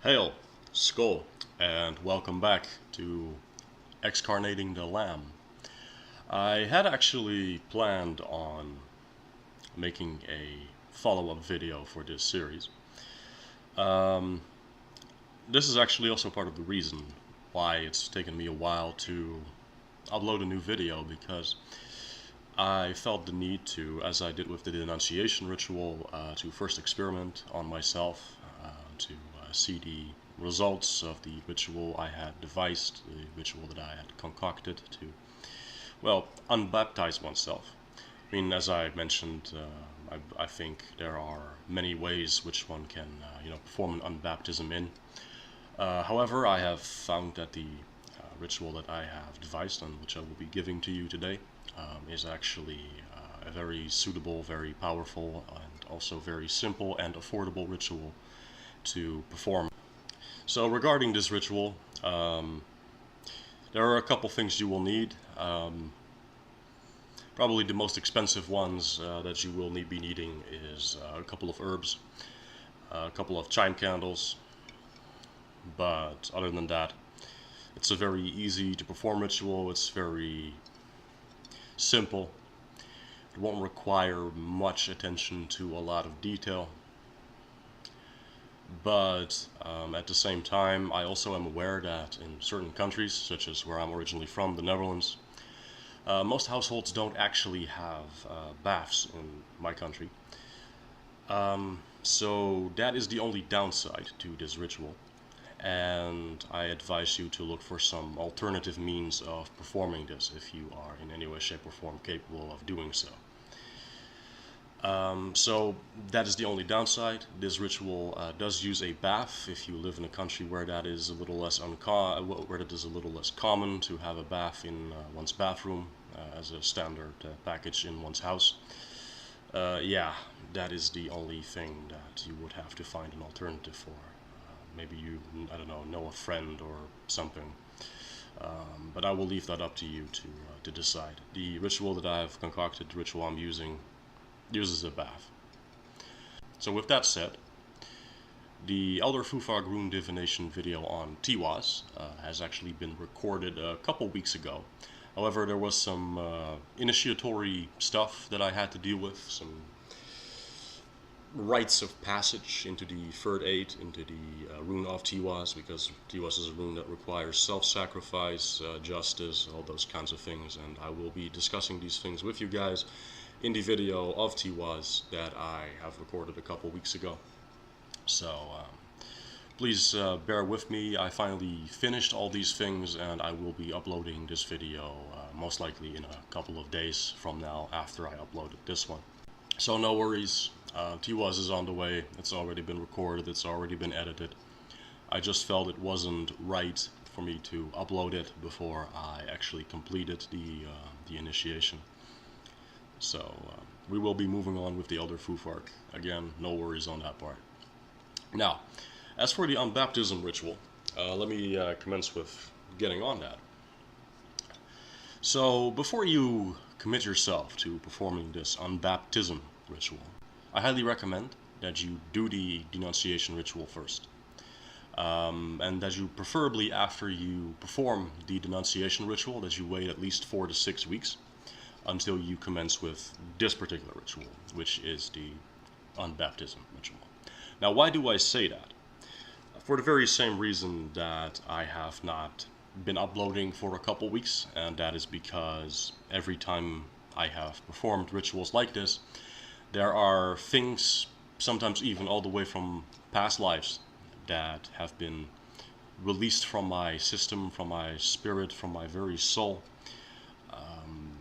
Hail, Skull, and welcome back to Excarnating the Lamb. I had actually planned on making a follow-up video for this series. This is actually also part of the reason why it's taken me a while to upload a new video, because I felt the need to, as I did with the denunciation ritual, to first experiment on myself, to see the results of the ritual I had devised, the ritual that I had concocted to, well, unbaptize oneself. I mean, as I mentioned, I think there are many ways which one can, perform an unbaptism in. However, I have found that the ritual that I have devised and which I will be giving to you today is actually a very suitable, very powerful, and also very simple and affordable ritual to perform. So regarding this ritual, there are a couple things you will need. Probably the most expensive ones that you will be needing is a couple of herbs, a couple of chime candles, but other than that, it's a very easy to perform ritual. It's very simple. It won't require much attention to a lot of detail. But at the same time, I also am aware that in certain countries, such as where I'm originally from, the Netherlands, most households don't actually have baths in my country. So that is the only downside to this ritual. And I advise you to look for some alternative means of performing this if you are in any way, shape, or form capable of doing so. So that is the only downside. This ritual does use a bath. If you live in a country where that is a little less common to have a bath in one's bathroom as a standard package in one's house, yeah, that is the only thing that you would have to find an alternative for. Maybe you, I don't know a friend or something. But I will leave that up to you to decide. The ritual that I have concocted, the ritual I'm using, uses a bath. So with that said, the Elder Fufar Groen divination video on Tiwas has actually been recorded a couple weeks ago. However, there was some initiatory stuff that I had to deal with, some rites of passage into the third aid, into the rune of Tiwas, because Tiwas is a rune that requires self-sacrifice, justice, all those kinds of things, and I will be discussing these things with you guys in the video of Tiwas that I have recorded a couple weeks ago. So please bear with me. I finally finished all these things, and I will be uploading this video most likely in a couple of days from now after I uploaded this one. So no worries, Tiwas is on the way. It's already been recorded, it's already been edited. I just felt it wasn't right for me to upload it before I actually completed the initiation. So we will be moving on with the Elder Fufar. Again, no worries on that part. Now, as for the Unbaptism ritual, let me commence with getting on that. So before you commit yourself to performing this Unbaptism ritual, I highly recommend that you do the denunciation ritual first. And that you, preferably after you perform the denunciation ritual, that you wait at least 4 to 6 weeks until you commence with this particular ritual, which is the Unbaptism ritual. Now, why do I say that? For the very same reason that I have not been uploading for a couple weeks, and that is because every time I have performed rituals like this, there are things, sometimes even all the way from past lives, that have been released from my system, from my spirit, from my very soul,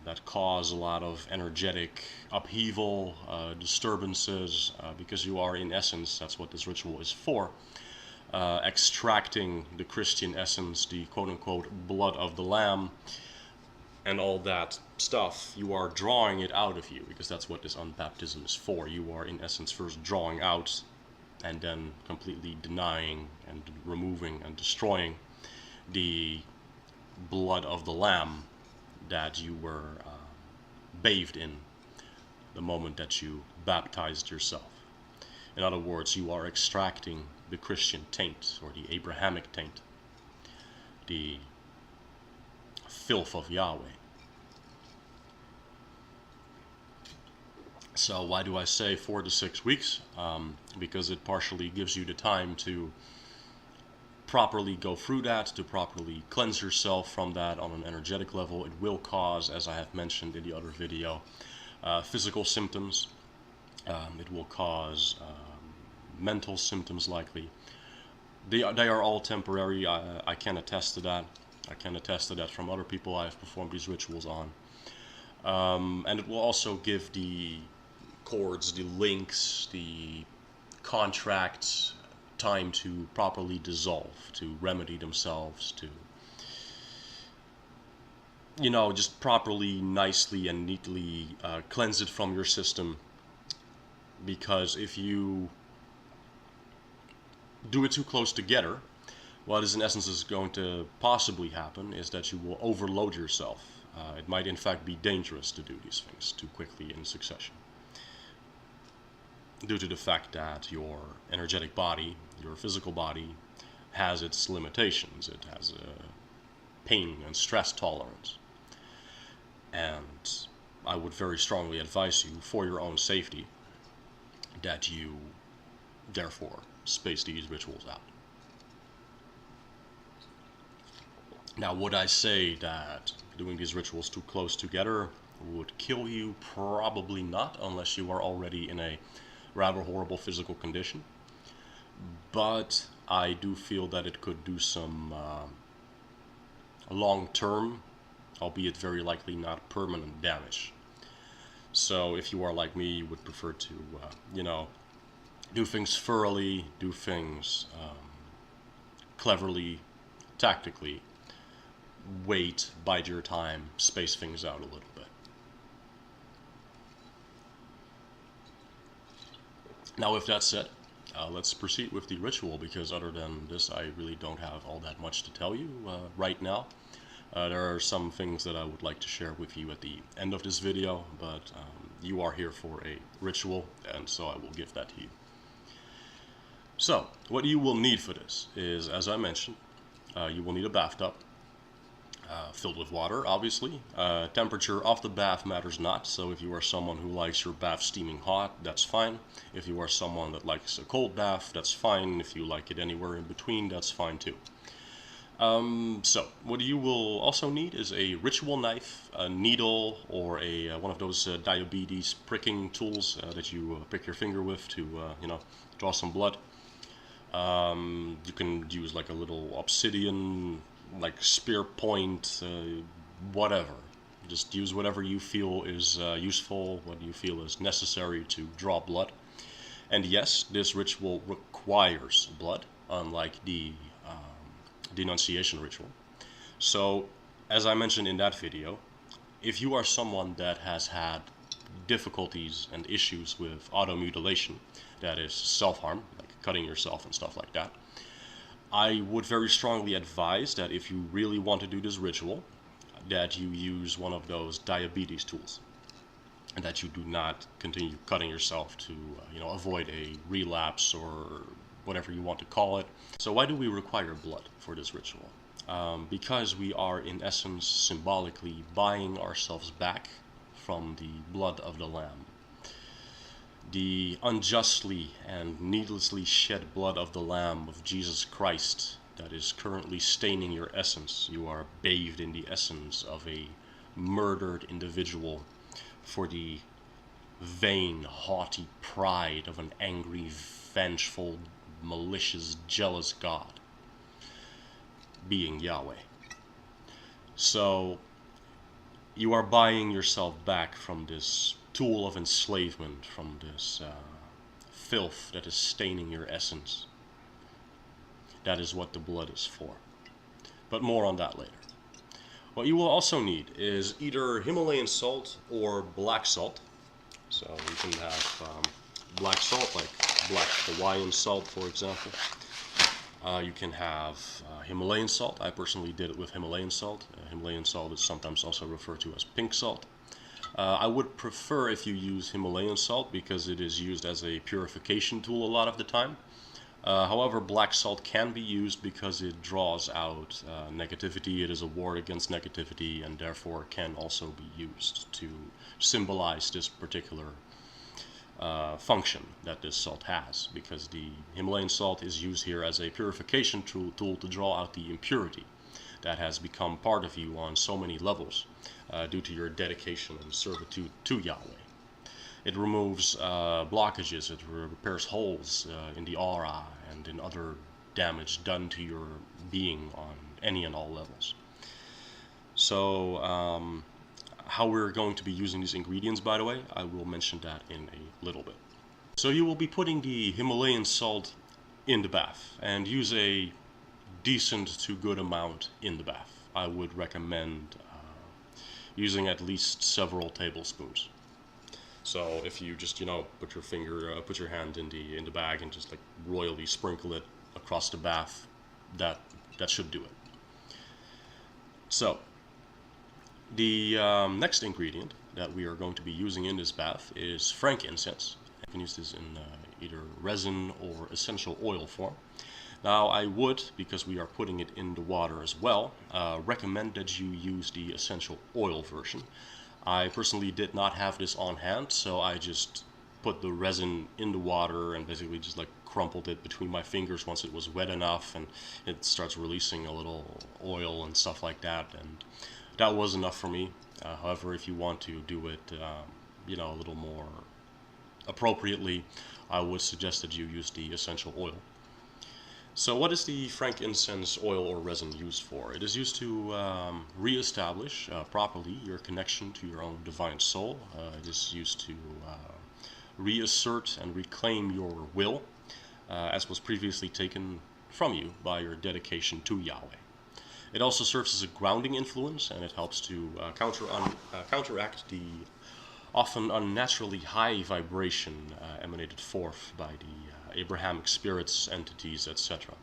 that cause a lot of energetic upheaval, disturbances, because you are, in essence, that's what this ritual is for, extracting the Christian essence, the quote-unquote blood of the Lamb, and all that stuff. You are drawing it out of you, because that's what this unbaptism is for. You are, in essence, first drawing out and then completely denying and removing and destroying the blood of the Lamb that you were bathed in the moment that you baptized yourself. In other words, you are extracting the Christian taint, or the Abrahamic taint, the filth of Yahweh. So why do I say 4 to 6 weeks? Because it partially gives you the time to properly go through that, to properly cleanse yourself from that on an energetic level. It will cause, as I have mentioned in the other video, physical symptoms. It will cause mental symptoms likely. They are all temporary. I can attest to that. I can attest to that from other people I have performed these rituals on. And it will also give the cords, the links, the contracts time to properly dissolve, to remedy themselves, to, you know, just properly, nicely and neatly cleanse it from your system. Because if you do it too close together, what is in essence is going to possibly happen is that you will overload yourself. It might in fact be dangerous to do these things too quickly in succession, due to the fact that your energetic body, your physical body, has its limitations. It has a pain and stress tolerance. And I would very strongly advise you, for your own safety, that you therefore space these rituals out. Now, would I say that doing these rituals too close together would kill you? Probably not, unless you are already in a rather horrible physical condition. But I do feel that it could do some long-term, albeit very likely not permanent, damage. So if you are like me, you would prefer to, you know, do things thoroughly, do things cleverly, tactically, wait, bide your time, space things out a little bit. Now, with that said, let's proceed with the ritual, because other than this, I really don't have all that much to tell you right now. There are some things that I would like to share with you at the end of this video, but you are here for a ritual, and so I will give that to you. So, what you will need for this is, as I mentioned, you will need a bathtub, filled with water, obviously. Temperature of the bath matters not, so if you are someone who likes your bath steaming hot, that's fine. If you are someone that likes a cold bath, that's fine. If you like it anywhere in between, that's fine too. So, what you will also need is a ritual knife, a needle, or a one of those diabetes pricking tools that you prick your finger with to, you know, draw some blood. You can use like a little obsidian, like spear point, whatever. Just use whatever you feel is useful, what you feel is necessary to draw blood. And yes, this ritual requires blood, unlike the denunciation ritual. So, as I mentioned in that video, if you are someone that has had difficulties and issues with automutilation, that is self-harm, like cutting yourself and stuff like that, I would very strongly advise that if you really want to do this ritual, that you use one of those diabetes tools, and that you do not continue cutting yourself to, you know, avoid a relapse or whatever you want to call it. So why do we require blood for this ritual? Because we are in essence symbolically buying ourselves back from the blood of the Lamb. The unjustly and needlessly shed blood of the Lamb of Jesus Christ that is currently staining your essence. You are bathed in the essence of a murdered individual for the vain, haughty pride of an angry, vengeful, malicious, jealous God, being Yahweh. So you are buying yourself back from this tool of enslavement, from this filth that is staining your essence. That is what the blood is for. But more on that later. What you will also need is either Himalayan salt or black salt. So you can have black salt, like black Hawaiian salt, for example. You can have Himalayan salt. I personally did it with Himalayan salt. Himalayan salt is sometimes also referred to as pink salt. I would prefer if you use Himalayan salt because it is used as a purification tool a lot of the time. However, black salt can be used because it draws out negativity. It is a ward against negativity, and therefore can also be used to symbolize this particular function that this salt has, because the Himalayan salt is used here as a purification tool to draw out the impurity that has become part of you on so many levels due to your dedication and servitude to Yahweh. It removes blockages, it repairs holes in the aura and in other damage done to your being on any and all levels. So, how we're going to be using these ingredients, by the way, I will mention that in a little bit. So you will be putting the Himalayan salt in the bath, and use a decent to good amount in the bath. I would recommend using at least several tablespoons. So if you just, put your hand in the bag and just like royally sprinkle it across the bath, that should do it. So the next ingredient that we are going to be using in this bath is frankincense. You can use this in either resin or essential oil form. Now I would, because we are putting it in the water as well, recommend that you use the essential oil version. I personally did not have this on hand, so I just put the resin in the water and basically just like crumpled it between my fingers once it was wet enough, and it starts releasing a little oil and stuff like that, and that was enough for me. However, if you want to do it a little more appropriately, I would suggest that you use the essential oil. So what is the frankincense oil or resin used for? It is used to re-establish properly your connection to your own divine soul. It is used to reassert and reclaim your will, as was previously taken from you by your dedication to Yahweh. It also serves as a grounding influence, and it helps to counteract the often unnaturally high vibration emanated forth by the Abrahamic spirits, entities, etc.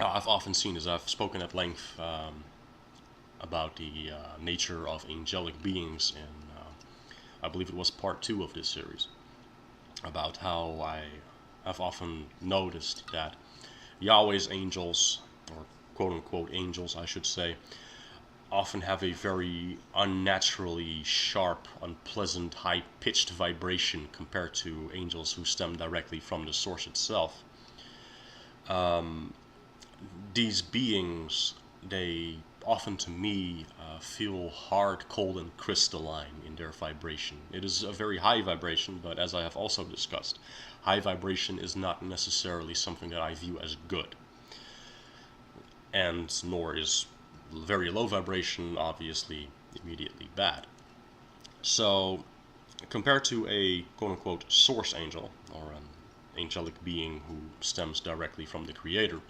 I've often seen, as I've spoken at length about the nature of angelic beings in, I believe it was part 2 of this series, about how I have often noticed that Yahweh's angels, or quote-unquote angels I should say, often have a very unnaturally sharp, unpleasant, high-pitched vibration compared to angels who stem directly from the source itself. These beings, they often to me feel hard, cold, and crystalline in their vibration. It is a very high vibration, but as I have also discussed, high vibration is not necessarily something that I view as good, and nor is very low vibration obviously immediately bad. So compared to a quote-unquote source angel, or an angelic being who stems directly from the Creator,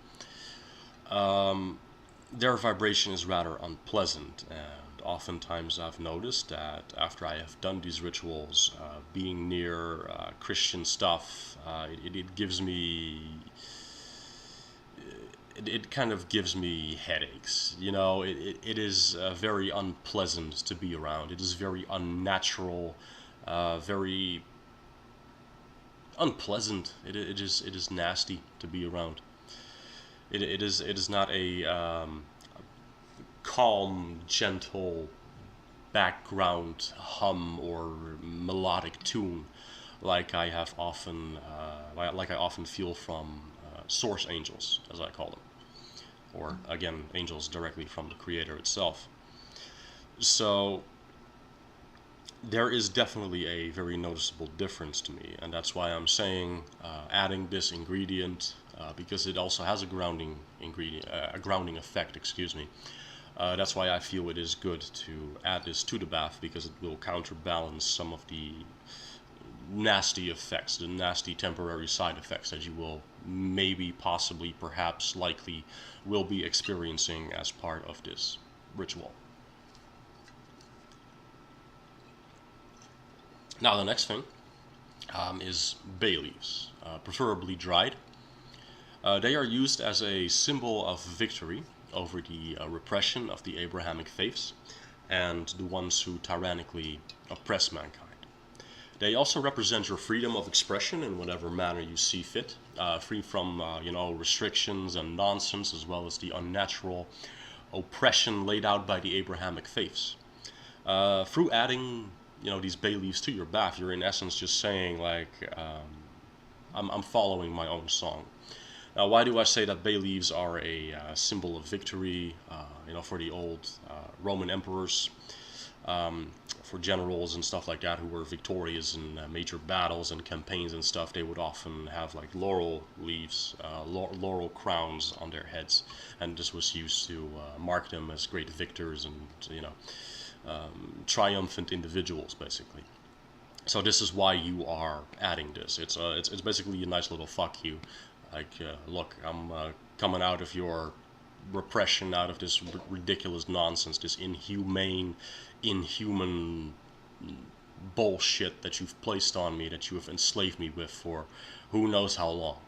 their vibration is rather unpleasant, and oftentimes I've noticed that after I have done these rituals, being near Christian stuff, it gives me... It kind of gives me headaches, it is very unpleasant to be around. It is very unnatural, very unpleasant. It is nasty to be around. It is not a calm, gentle background hum or melodic tune like I have often like I often feel from source angels, as I call them, or again, angels directly from the Creator itself. So there is definitely a very noticeable difference to me, and that's why I'm saying adding this ingredient, because it also has a grounding effect. That's why I feel it is good to add this to the bath, because it will counterbalance some of the nasty effects, the nasty temporary side effects that you will maybe, possibly, perhaps, likely will be experiencing as part of this ritual. Now the next thing is bay leaves, preferably dried. They are used as a symbol of victory over the repression of the Abrahamic faiths and the ones who tyrannically oppress mankind. They also represent your freedom of expression in whatever manner you see fit, free from restrictions and nonsense, as well as the unnatural oppression laid out by the Abrahamic faiths. Through adding these bay leaves to your bath, you're in essence just saying like, I'm following my own song. Now, why do I say that bay leaves are a symbol of victory? For the old Roman emperors, for generals and stuff like that who were victorious in major battles and campaigns and stuff, they would often have like laurel leaves, laurel crowns on their heads, and this was used to mark them as great victors and triumphant individuals, basically. So this is why you are adding this. It's basically a nice little fuck you. Like, look, I'm coming out of your repression, out of this ridiculous nonsense, this inhuman bullshit that you've placed on me, that you have enslaved me with for who knows how long.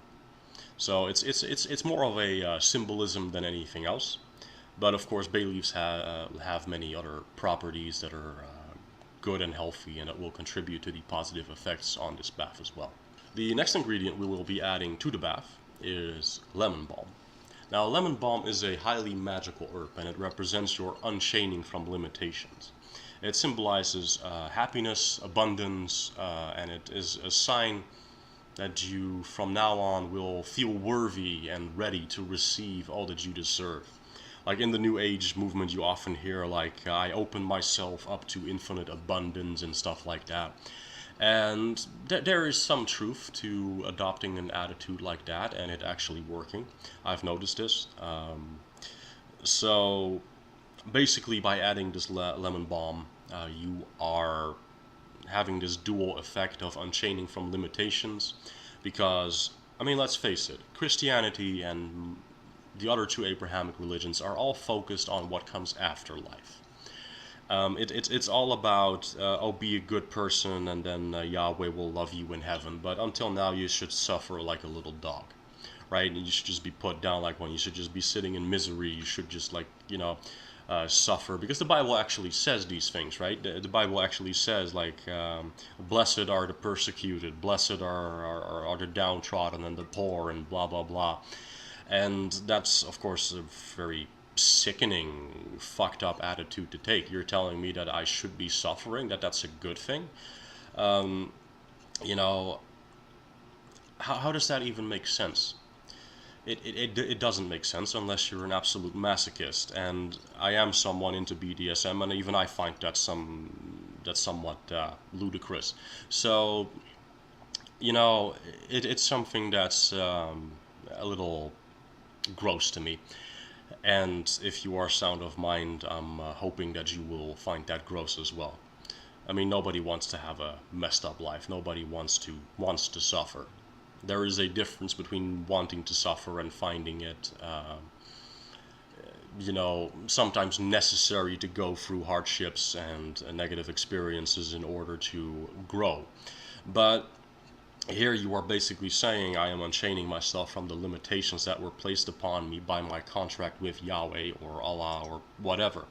So it's more of a symbolism than anything else. But of course, bay leaves have many other properties that are good and healthy, and that will contribute to the positive effects on this bath as well. The next ingredient we will be adding to the bath is lemon balm. Now, lemon balm is a highly magical herb, and it represents your unchaining from limitations. It symbolizes happiness, abundance, and it is a sign that you, from now on, will feel worthy and ready to receive all that you deserve. Like in the New Age movement, you often hear like, I open myself up to infinite abundance and stuff like that. And there is some truth to adopting an attitude like that, and it actually working. I've noticed this. So basically, by adding this lemon balm, you are having this dual effect of unchaining from limitations. Because, I mean, let's face it, Christianity and the other two Abrahamic religions are all focused on what comes after life. It's all about, be a good person, and then Yahweh will love you in heaven. But until now, you should suffer like a little dog, right? And you should just be put down like one. You should just be sitting in misery. You should just like, suffer. Because the Bible actually says these things, right? The Bible actually says like, blessed are the persecuted, blessed are the downtrodden and the poor, and blah, blah, blah. And that's, of course, a very sickening, fucked up attitude to take. You're telling me that I should be suffering, that's a good thing? How does that even make sense? It doesn't make sense unless you're an absolute masochist, and I am someone into BDSM, and even I find that's somewhat ludicrous. So, it's something that's a little gross to me. And if you are sound of mind, I'm hoping that you will find that gross as well. I mean, nobody wants to have a messed up life. Nobody wants to suffer. There is a difference between wanting to suffer and finding it, sometimes necessary to go through hardships and negative experiences in order to grow. But here you are basically saying, I am unchaining myself from the limitations that were placed upon me by my contract with Yahweh or Allah or whatever.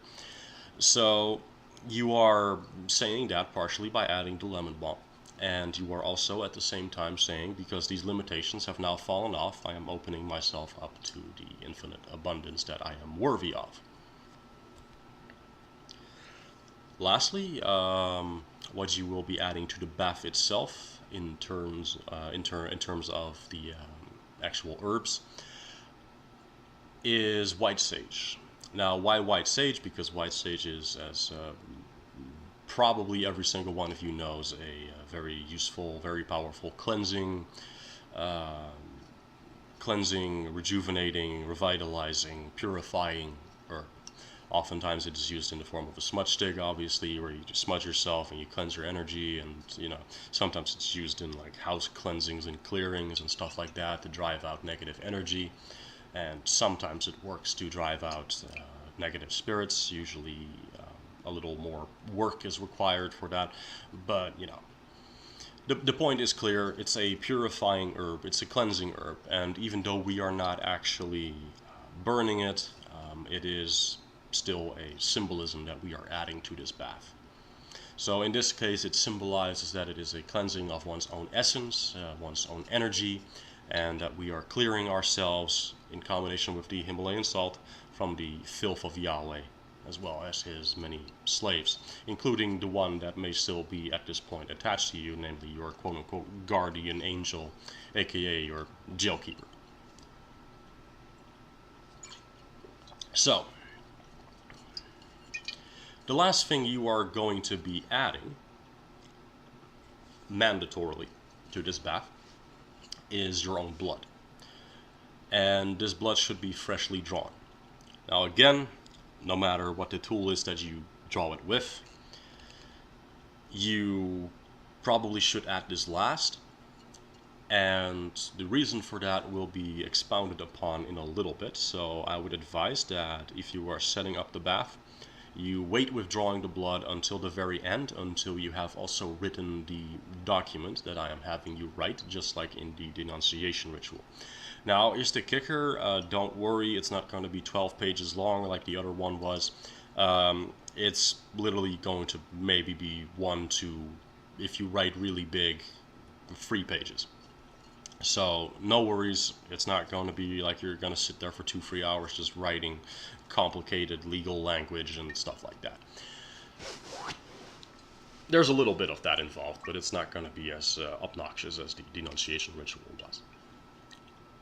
So you are saying that partially by adding the lemon balm. And you are also at the same time saying, because these limitations have now fallen off, I am opening myself up to the infinite abundance that I am worthy of. Lastly, what you will be adding to the bath itself, in terms of the actual herbs, is white sage. Now, why white sage? Because white sage is, as probably every single one of you knows, a very useful, very powerful cleansing, rejuvenating, revitalizing, purifying herb. Oftentimes it is used in the form of a smudge stick, obviously, where you just smudge yourself and you cleanse your energy, and sometimes it's used in like house cleansings and clearings and stuff like that to drive out negative energy, and sometimes it works to drive out negative spirits. Usually a little more work is required for that, but the point is clear. It's a purifying herb, it's a cleansing herb, and even though we are not actually burning it, it is still a symbolism that we are adding to this bath. So in this case, it symbolizes that it is a cleansing of one's own essence, one's own energy, and that we are clearing ourselves in combination with the Himalayan salt from the filth of Yahweh, as well as his many slaves, including the one that may still be at this point attached to you, namely your quote-unquote guardian angel, aka your jailkeeper. So, the last thing you are going to be adding, mandatorily, to this bath is your own blood. And this blood should be freshly drawn. Now again, no matter what the tool is that you draw it with, you probably should add this last, and the reason for that will be expounded upon in a little bit. So I would advise that if you are setting up the bath, you wait with drawing the blood until the very end, until you have also written the document that I am having you write, just like in the denunciation ritual. Now, here's the kicker. Don't worry, it's not going to be 12 pages long like the other one was. It's literally going to maybe be 1 to, if you write really big, 3 pages. So, no worries, it's not going to be like you're going to sit there for 2-3 hours just writing complicated legal language and stuff like that. There's a little bit of that involved, but it's not going to be as obnoxious as the denunciation ritual was.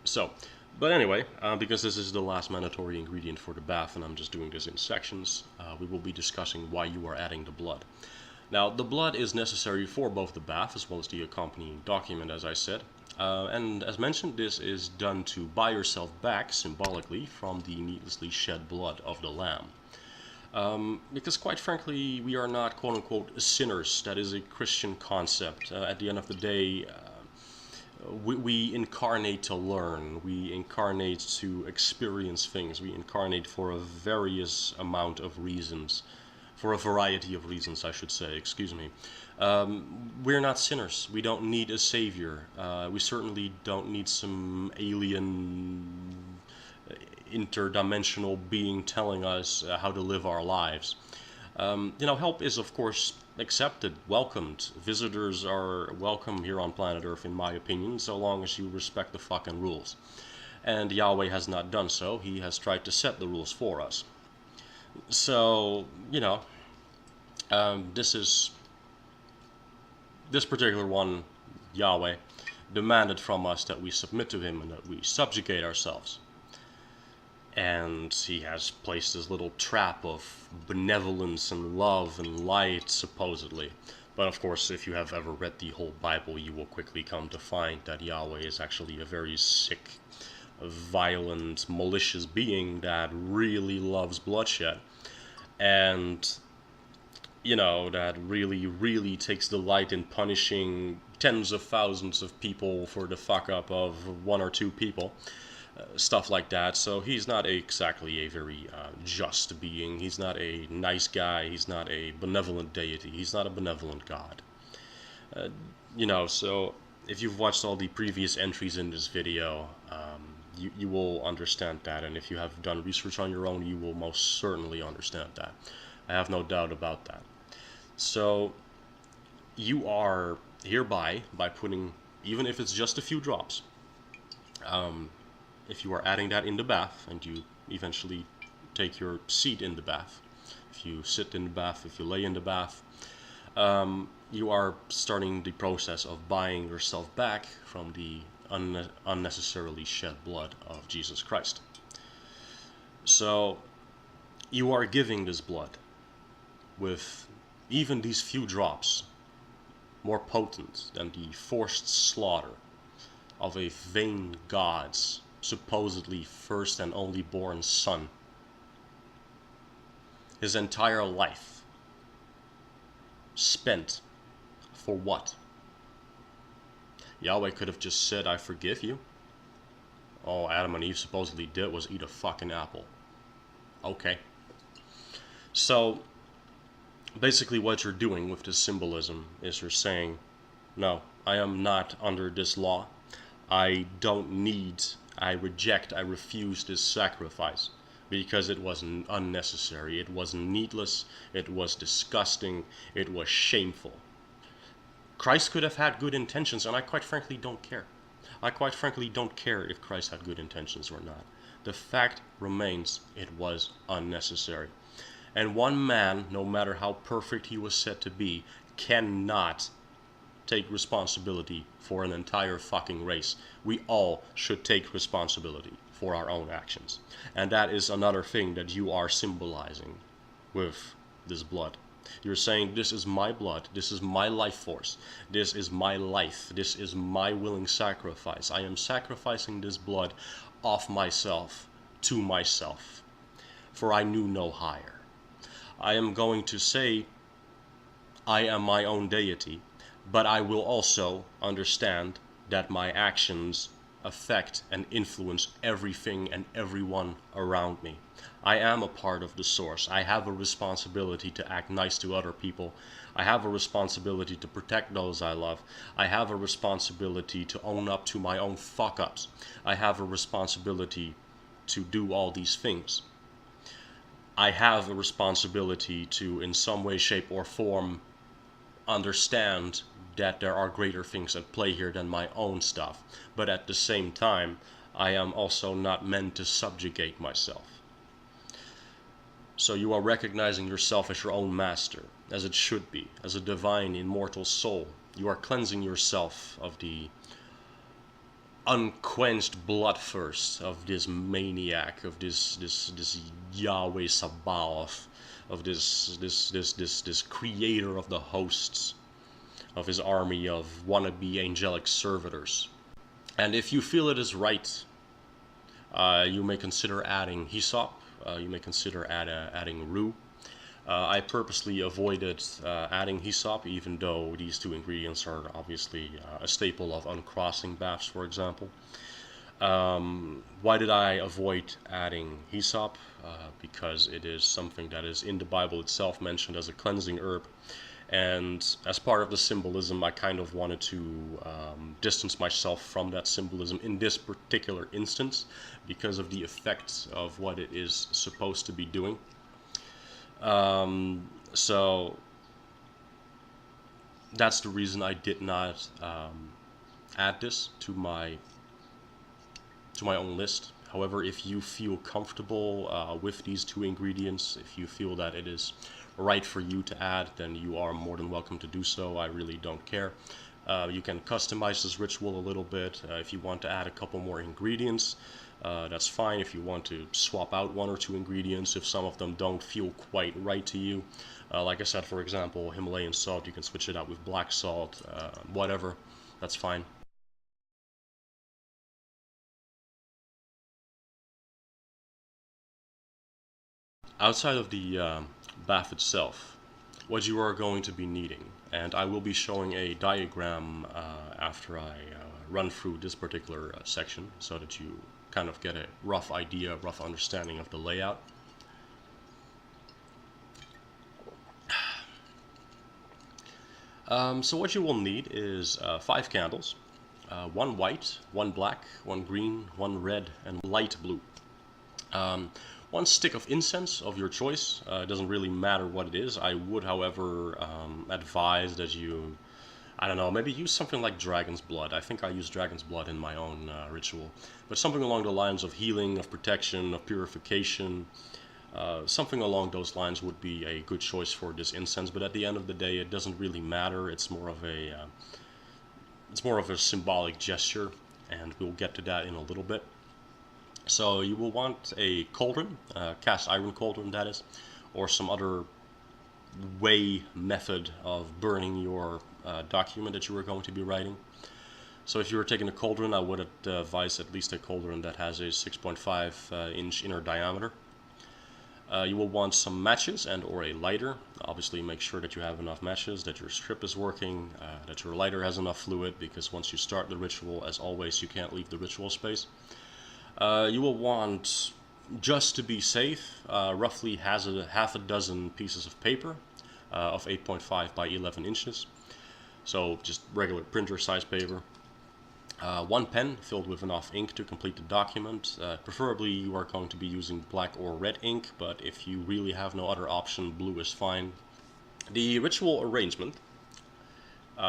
So, but anyway, because this is the last mandatory ingredient for the bath, and I'm just doing this in sections, we will be discussing why you are adding the blood. Now, the blood is necessary for both the bath as well as the accompanying document, as I said. And as mentioned, this is done to buy yourself back, symbolically, from the needlessly shed blood of the Lamb. Because quite frankly, we are not quote-unquote sinners. That is a Christian concept. At the end of the day, we incarnate to learn. We incarnate to experience things. We incarnate for a various amount of reasons. For a variety of reasons, I should say, excuse me. We're not sinners. We don't need a savior. We certainly don't need some alien interdimensional being telling us how to live our lives. Help is of course accepted, welcomed. Visitors are welcome here on planet Earth, in my opinion, so long as you respect the fucking rules. And Yahweh has not done so. He has tried to set the rules for us. So, this particular one, Yahweh, demanded from us that we submit to him and that we subjugate ourselves. And he has placed this little trap of benevolence and love and light, supposedly. But of course, if you have ever read the whole Bible, you will quickly come to find that Yahweh is actually a very sick, violent, malicious being that really loves bloodshed. And that really, really takes delight in punishing tens of thousands of people for the fuck up of 1 or 2 people. Stuff like that. So he's not exactly a very just being. He's not a nice guy. He's not a benevolent deity. He's not a benevolent God. So if you've watched all the previous entries in this video, you will understand that. And if you have done research on your own, you will most certainly understand that. I have no doubt about that. So you are hereby, by putting, even if it's just a few drops, if you are adding that in the bath, and you eventually take your seat in the bath, if you sit in the bath, if you lay in the bath, you are starting the process of buying yourself back from the unnecessarily shed blood of Jesus Christ. So you are giving this blood with even these few drops more potent than the forced slaughter of a vain god's supposedly first and only born son. His entire life spent for what? Yahweh could have just said, I forgive you. All Adam and Eve supposedly did was eat a fucking apple. Okay. So basically what you're doing with this symbolism is you're saying, no, I am not under this law. I don't need, I reject, I refuse this sacrifice. because it was unnecessary, it was needless, it was disgusting, it was shameful. Christ could have had good intentions, and I quite frankly don't care. I quite frankly don't care if Christ had good intentions or not. The fact remains, it was unnecessary. And one man, no matter how perfect he was said to be, cannot take responsibility for an entire fucking race. We all should take responsibility for our own actions. And that is another thing that you are symbolizing with this blood. You're saying, this is my blood, this is my life force, this is my life, this is my willing sacrifice. I am sacrificing this blood of myself to myself, for I knew no higher. I am going to say, I am my own deity, but I will also understand that my actions affect and influence everything and everyone around me. I am a part of the source. I have a responsibility to act nice to other people. I have a responsibility to protect those I love. I have a responsibility to own up to my own fuck-ups. I have a responsibility to do all these things. I have a responsibility to, in some way, shape, or form, understand that there are greater things at play here than my own stuff. But at the same time, I am also not meant to subjugate myself. So you are recognizing yourself as your own master, as it should be, as a divine, immortal soul. You are cleansing yourself of the unquenched bloodthirst of this maniac, of this Yahweh Sabaoth, of this creator of the hosts, of his army of wannabe angelic servitors. And if you feel it is right, you may consider adding hyssop. You may consider adding rue. I purposely avoided adding hyssop, even though these two ingredients are obviously a staple of uncrossing baths, for example. Why did I avoid adding hyssop? Because it is something that is in the Bible itself mentioned as a cleansing herb. And as part of the symbolism, I kind of wanted to distance myself from that symbolism in this particular instance because of the effects of what it is supposed to be doing. So that's the reason I did not add this to my own list. However, if you feel comfortable with these two ingredients, if you feel that it is right for you to add, then you are more than welcome to do so. I really don't care. You can customize this ritual a little bit. If you want to add a couple more ingredients, that's fine. If you want to swap out one or two ingredients, if some of them don't feel quite right to you, like I said, for example, Himalayan salt, you can switch it out with black salt, whatever, that's fine. Outside of the bath itself, what you are going to be needing, and I will be showing a diagram after I run through this particular section so that you kind of get a rough idea, rough understanding of the layout. So what you will need is 5 candles, 1 white, 1 black, 1 green, 1 red, and light blue. 1 stick of incense of your choice. It doesn't really matter what it is. I would, however, advise that you, I don't know, maybe use something like dragon's blood. I think I use dragon's blood in my own ritual. But something along the lines of healing, of protection, of purification. Something along those lines would be a good choice for this incense. But at the end of the day, it doesn't really matter. It's more of a symbolic gesture, and we'll get to that in a little bit. So you will want a cauldron, cast iron cauldron that is, or some other method of burning your document that you are going to be writing. So if you were taking a cauldron, I would advise at least a cauldron that has a 6.5 inch inner diameter. You will want some matches and or a lighter. Obviously make sure that you have enough matches, that your strip is working, that your lighter has enough fluid, because once you start the ritual, as always, you can't leave the ritual space. You will want, just to be safe, roughly half a dozen pieces of paper of 8.5 by 11 inches. So just regular printer size paper. One pen filled with enough ink to complete the document. Preferably you are going to be using black or red ink, but if you really have no other option, blue is fine. The ritual arrangement,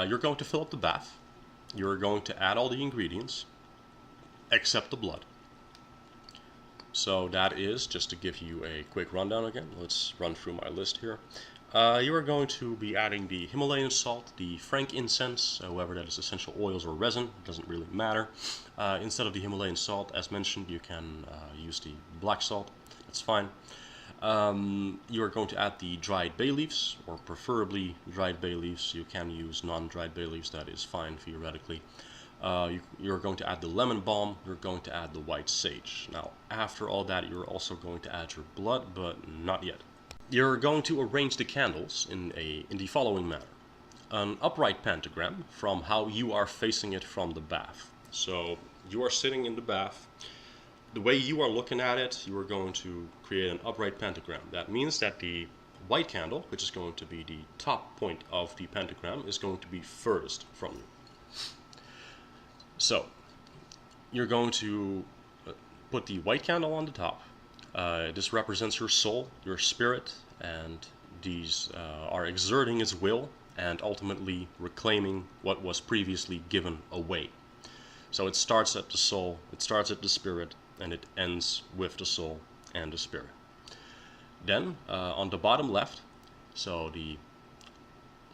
you're going to fill up the bath. You're going to add all the ingredients, except the blood. So that is, just to give you a quick rundown again, let's run through my list here. You are going to be adding the Himalayan salt, the frankincense, whether that is essential oils or resin, doesn't really matter. Instead of the Himalayan salt, as mentioned, you can use the black salt, that's fine. You are going to add the dried bay leaves, or preferably dried bay leaves. You can use non-dried bay leaves, that is fine theoretically. You're going to add the lemon balm, you're going to add the white sage. Now, after all that, you're also going to add your blood, but not yet. You're going to arrange the candles in the following manner. An upright pentagram from how you are facing it from the bath. So, you are sitting in the bath. The way you are looking at it, you are going to create an upright pentagram. That means that the white candle, which is going to be the top point of the pentagram, is going to be furthest from you. So, you're going to put the white candle on the top. This represents your soul, your spirit, and these are exerting its will and ultimately reclaiming what was previously given away. So it starts at the soul, it starts at the spirit, and it ends with the soul and the spirit. Then, on the bottom left, so the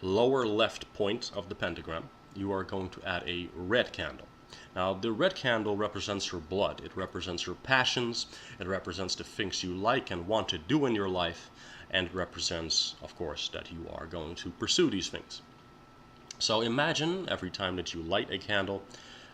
lower left point of the pentagram, you are going to add a red candle. Now, the red candle represents your blood. It represents your passions. It represents the things you like and want to do in your life. And it represents, of course, that you are going to pursue these things. So imagine every time that you light a candle,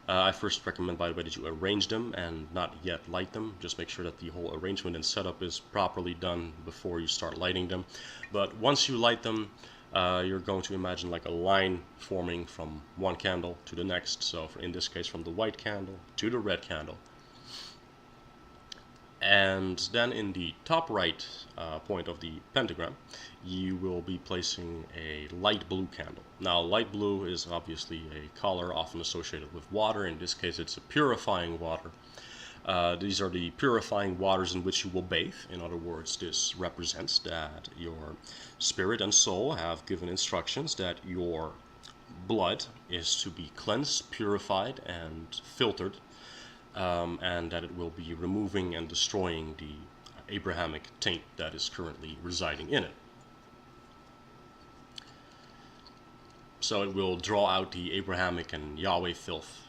I first recommend, by the way, that you arrange them and not yet light them. Just make sure that the whole arrangement and setup is properly done before you start lighting them. But once you light them, you're going to imagine like a line forming from one candle to the next. So in this case, from the white candle to the red candle. And then in the top right point of the pentagram, you will be placing a light blue candle. Now, light blue is obviously a color often associated with water. In this case, it's a purifying water. These are the purifying waters in which you will bathe. In other words, this represents that your spirit and soul have given instructions that your blood is to be cleansed, purified, and filtered, and that it will be removing and destroying the Abrahamic taint that is currently residing in it. So it will draw out the Abrahamic and Yahweh filth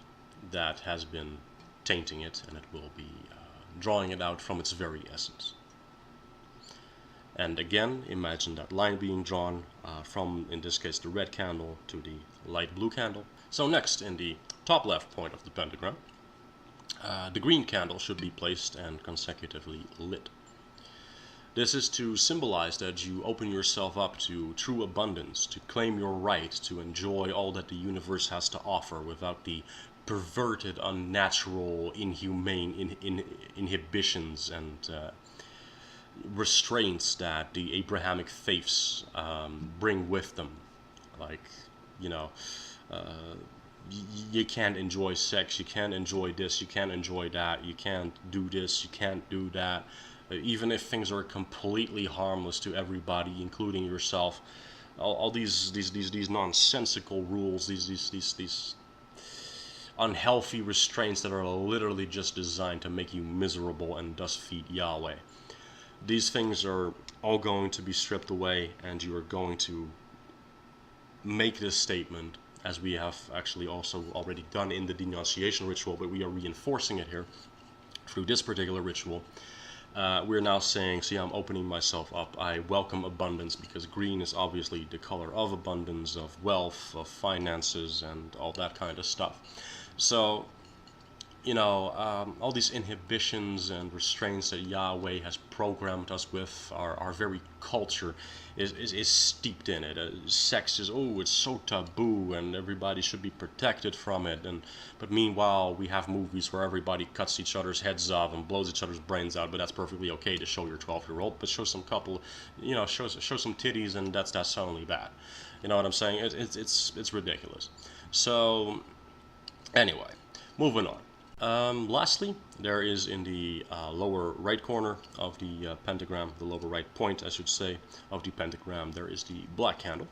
that has been tainting it, and it will be drawing it out from its very essence. And again, imagine that line being drawn from, in this case, the red candle to the light blue candle. So next, in the top left point of the pentagram, the green candle should be placed and consecutively lit. This is to symbolize that you open yourself up to true abundance, to claim your right to enjoy all that the universe has to offer without the perverted, unnatural, inhumane inhibitions and restraints that the Abrahamic faiths bring with them. Like, you know, you can't enjoy sex, you can't enjoy this, you can't enjoy that, you can't do this, you can't do that. Even if things are completely harmless to everybody, including yourself, all these nonsensical rules, these unhealthy restraints that are literally just designed to make you miserable and thus feed Yahweh. These things are all going to be stripped away, and you are going to make this statement, as we have actually also already done in the denunciation ritual, but we are reinforcing it here through this particular ritual. We're now saying, see, I'm opening myself up. I welcome abundance, because green is obviously the color of abundance, of wealth, of finances, and all that kind of stuff. So, you know, all these inhibitions and restraints that Yahweh has programmed us with, our very culture is steeped in it. Sex is, oh, it's so taboo, and everybody should be protected from it. But meanwhile, we have movies where everybody cuts each other's heads off and blows each other's brains out. But that's perfectly okay to show your 12-year-old. But show some couple, you know, show some titties, and that's suddenly bad. You know what I'm saying? It's ridiculous. So, anyway. Moving on. Lastly, there is in the lower right corner of the pentagram, the lower right point, I should say, of the pentagram, there is the black candle.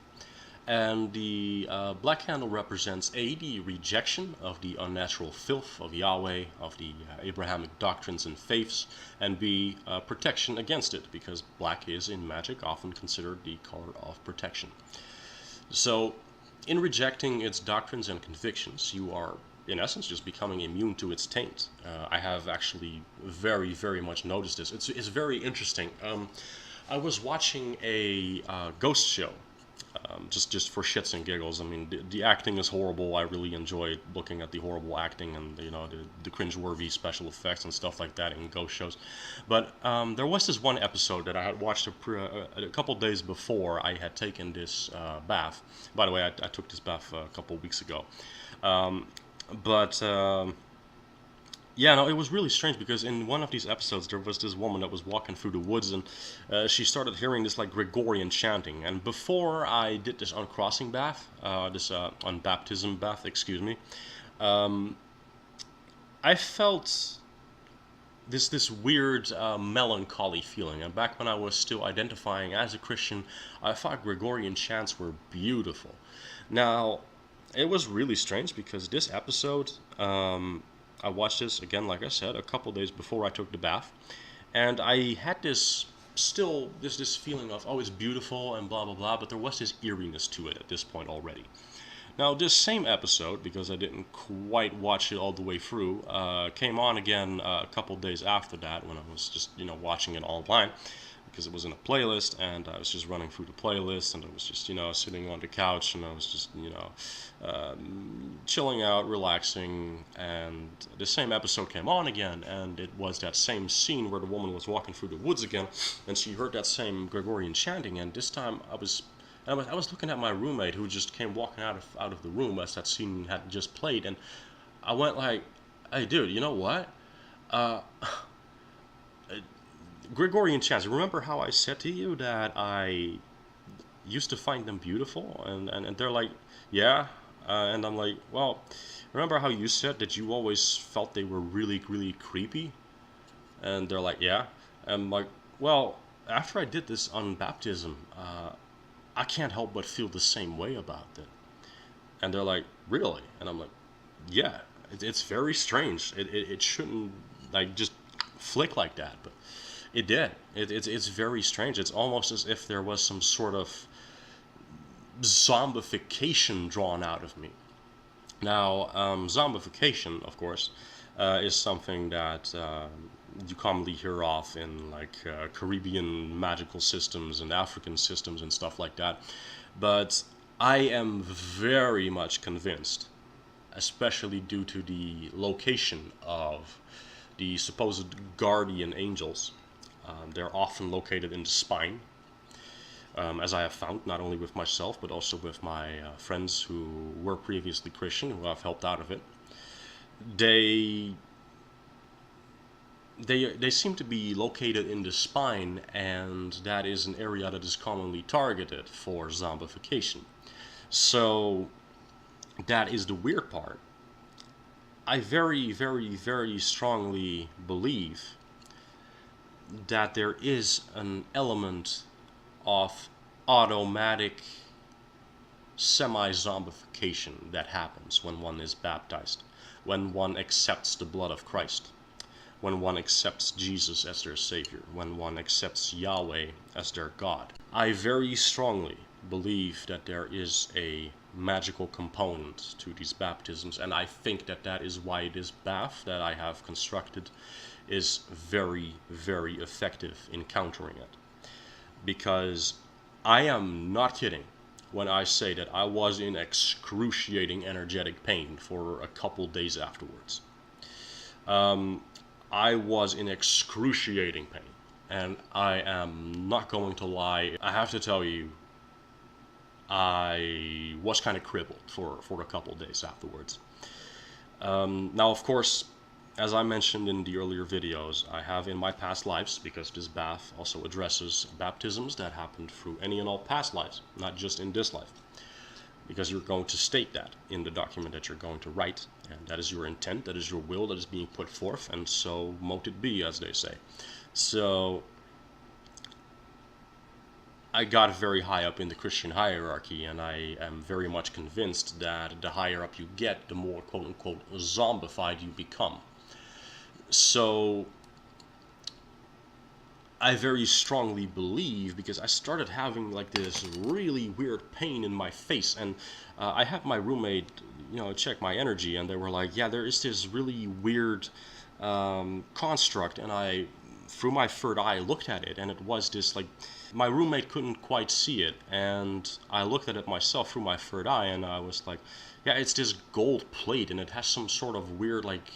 And the black candle represents A, the rejection of the unnatural filth of Yahweh, of the Abrahamic doctrines and faiths, and B, protection against it, because black is in magic often considered the color of protection. So, in rejecting its doctrines and convictions, you are in essence just becoming immune to its taint. I have actually very, very much noticed this. It's very interesting. I was watching a ghost show, just for shits and giggles. I mean, the acting is horrible. I really enjoy looking at the horrible acting and the cringeworthy special effects and stuff like that in ghost shows. But there was this one episode that I had watched a couple days before I had taken this bath. By the way, I took this bath a couple weeks ago. Yeah, no, it was really strange because in one of these episodes there was this woman that was walking through the woods and she started hearing this like Gregorian chanting. And before I did this uncrossing bath, this unbaptism bath, excuse me, I felt this weird melancholy feeling. And back when I was still identifying as a Christian, I thought Gregorian chants were beautiful. Now, it was really strange because this episode, I watched this again, like I said, a couple days before I took the bath, and I had this feeling of, oh, it's beautiful and blah blah blah, but there was this eeriness to it at this point already. Now, this same episode, because I didn't quite watch it all the way through, came on again a couple days after that when I was just watching it online. Because it was in a playlist, and I was just running through the playlist, and I was just sitting on the couch, and I was just chilling out, relaxing, and the same episode came on again, and it was that same scene where the woman was walking through the woods again, and she heard that same Gregorian chanting, and this time I was looking at my roommate who just came walking out of the room as that scene had just played, and I went like, "Hey, dude, you know what? Gregorian chants, remember how I said to you that I used to find them beautiful?" And they're like, "Yeah." And I'm like, "Well, remember how you said that you always felt they were really, really creepy?" And they're like, "Yeah." And I'm like, "Well, after I did this unbaptism, I can't help but feel the same way about it." And they're like, "Really?" And I'm like, "Yeah, it's very strange. It shouldn't like just flick like that, but it did. It's very strange. It's almost as if there was some sort of zombification drawn out of me. Now, zombification, of course, is something that you commonly hear of in like Caribbean magical systems and African systems and stuff like that. But I am very much convinced, especially due to the location of the supposed guardian angels. They're often located in the spine, as I have found, not only with myself, but also with my friends who were previously Christian, who I've helped out of it. They seem to be located in the spine, and that is an area that is commonly targeted for zombification. So that is the weird part. I very, very, very strongly believe that there is an element of automatic semi-zombification that happens when one is baptized, when one accepts the blood of Christ, when one accepts Jesus as their Savior, when one accepts Yahweh as their God. I very strongly believe that there is a magical component to these baptisms, and I think that that is why this bath that I have constructed is very, very effective in countering it. Because I am not kidding when I say that I was in excruciating energetic pain for a couple days afterwards. I was in excruciating pain, and I am not going to lie. I have to tell you, I was kind of crippled for a couple days afterwards. Now, of course, as I mentioned in the earlier videos, I have in my past lives, because this bath also addresses baptisms that happened through any and all past lives, not just in this life. because you're going to state that in the document that you're going to write, and that is your intent, that is your will that is being put forth, and so mote it be, as they say. So I got very high up in the Christian hierarchy, and I am very much convinced that the higher up you get, the more quote-unquote zombified you become. So I very strongly believe, because I started having like this really weird pain in my face, and I had my roommate, check my energy, and they were like, yeah, there is this really weird construct, and I, through my third eye, looked at it, and it was this, like, my roommate couldn't quite see it, and I looked at it myself through my third eye, and I was like, yeah, it's this gold plate, and it has some sort of weird, like,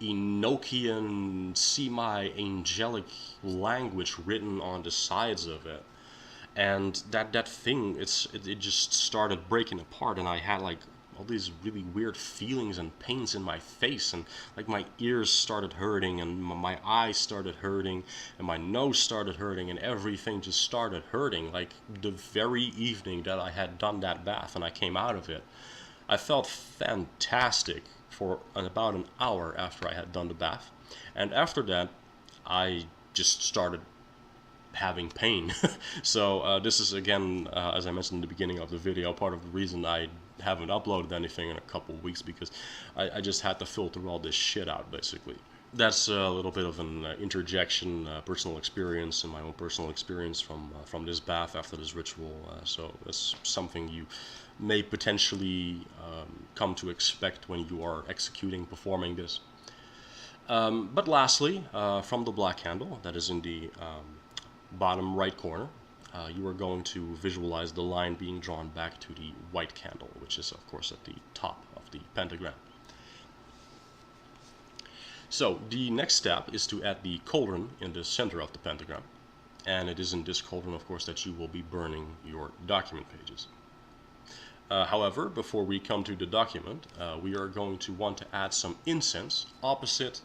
Enochian, semi-angelic language written on the sides of it. And that thing, it just started breaking apart, and I had like all these really weird feelings and pains in my face, and like my ears started hurting, and my eyes started hurting, and my nose started hurting, and everything just started hurting. Like the very evening that I had done that bath and I came out of it, I felt fantastic for about an hour after I had done the bath. And after that, I just started having pain. So this is, again, as I mentioned in the beginning of the video, part of the reason I haven't uploaded anything in a couple of weeks, because I just had to filter all this shit out, basically. That's a little bit of an interjection, personal experience, and my own personal experience from this bath after this ritual. So that's something you may potentially come to expect when you are performing this. But lastly, from the black candle that is in the bottom right corner, you are going to visualize the line being drawn back to the white candle, which is of course at the top of the pentagram. So the next step is to add the cauldron in the center of the pentagram, and it is in this cauldron, of course, that you will be burning your document pages. However, before we come to the document, we are going to want to add some incense opposite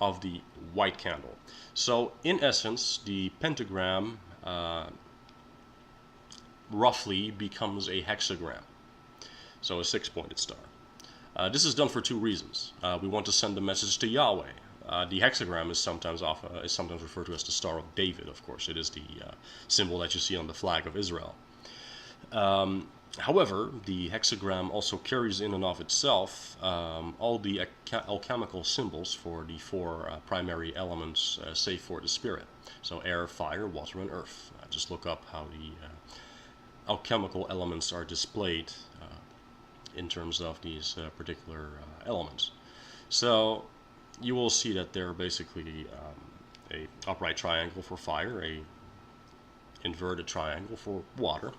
of the white candle. So in essence, the pentagram roughly becomes a hexagram, so a 6-pointed star. This is done for two reasons. We want to send a message to Yahweh. The hexagram is sometimes referred to as the Star of David, of course. It is the symbol that you see on the flag of Israel. However, the hexagram also carries in and of itself all the alchemical symbols for the four primary elements, save for the spirit. So air, fire, water, and earth. Just look up how the alchemical elements are displayed in terms of these particular elements. So you will see that they're basically a upright triangle for fire, a inverted triangle for water,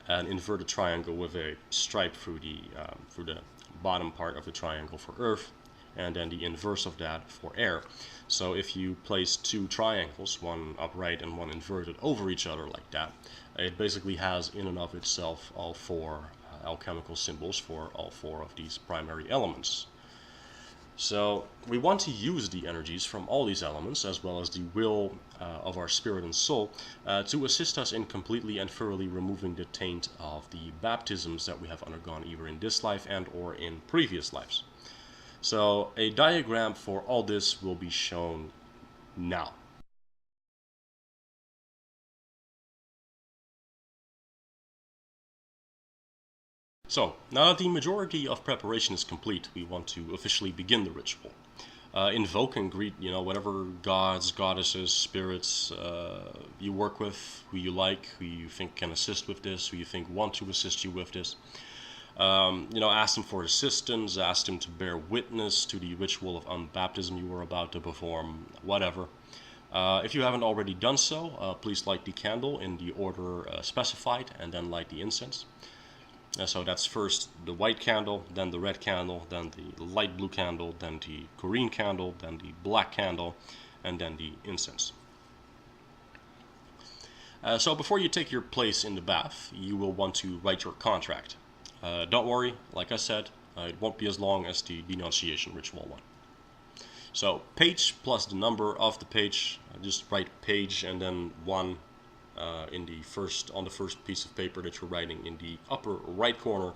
an inverted triangle with a stripe through the bottom part of the triangle for earth, and then the inverse of that for air. So if you place two triangles, one upright and one inverted, over each other like that, it basically has in and of itself all four alchemical symbols for all four of these primary elements. So we want to use the energies from all these elements, as well as the will of our spirit and soul, to assist us in completely and thoroughly removing the taint of the baptisms that we have undergone either in this life and or in previous lives. So a diagram for all this will be shown now. So, now that the majority of preparation is complete, we want to officially begin the ritual. Invoke and greet, whatever gods, goddesses, spirits you work with, who you like, who you think can assist with this, who you think want to assist you with this. Ask them for assistance, ask them to bear witness to the ritual of unbaptism you were about to perform, whatever. If you haven't already done so, please light the candle in the order specified, and then light the incense. So that's first the white candle, then the red candle, then the light blue candle, then the green candle, then the black candle, and then the incense. So before you take your place in the bath, you will want to write your contract. Don't worry, like I said, it won't be as long as the denunciation ritual one. So page plus the number of the page, just write page and then 1 on the first piece of paper that you're writing in the upper right corner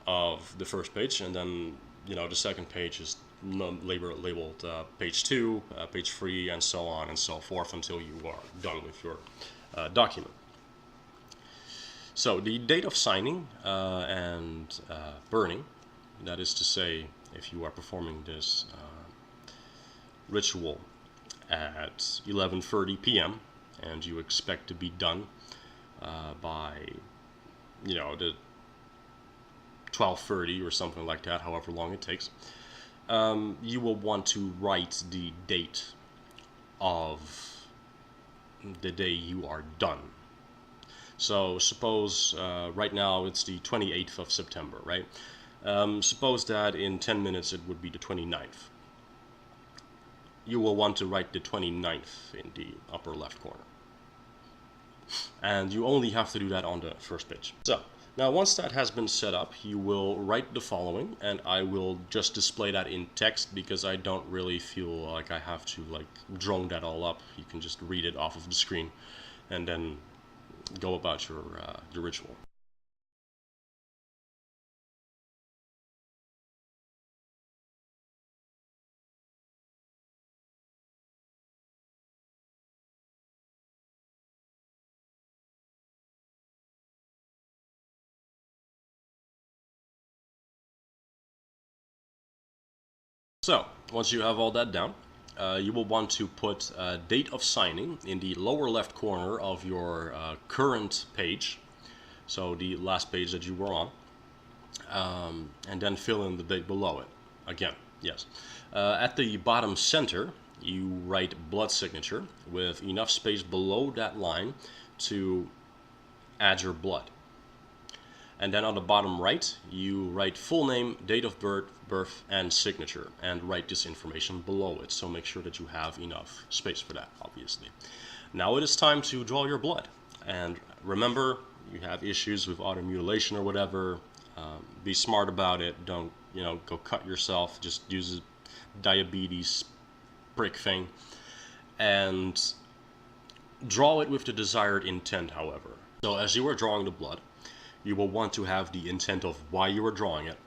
of the first page, and then the second page is labeled page 2, page 3, and so on and so forth until you are done with your document. So the date of signing and burning, that is to say, if you are performing this ritual at 11:30 p.m. and you expect to be done by the 12:30 or something like that, however long it takes, you will want to write the date of the day you are done. So suppose right now it's the 28th of September, right? Suppose that in 10 minutes it would be the 29th. You will want to write the 29th in the upper left corner. And you only have to do that on the first page. So now once that has been set up, you will write the following, and I will just display that in text because I don't really feel like I have to drone that all up. You can just read it off of the screen and then go about your ritual. So, once you have all that down, you will want to put date of signing in the lower left corner of your current page, so the last page that you were on, and then fill in the date below it. Again, yes. At the bottom center, you write blood signature with enough space below that line to add your blood. And then on the bottom right, you write full name, date of birth, and signature, and write this information below it. So make sure that you have enough space for that, obviously. Now it is time to draw your blood. And remember, you have issues with auto mutilation or whatever, be smart about it. Don't, go cut yourself. Just use a diabetes prick thing. And draw it with the desired intent, however. So as you are drawing the blood, you will want to have the intent of why you are drawing it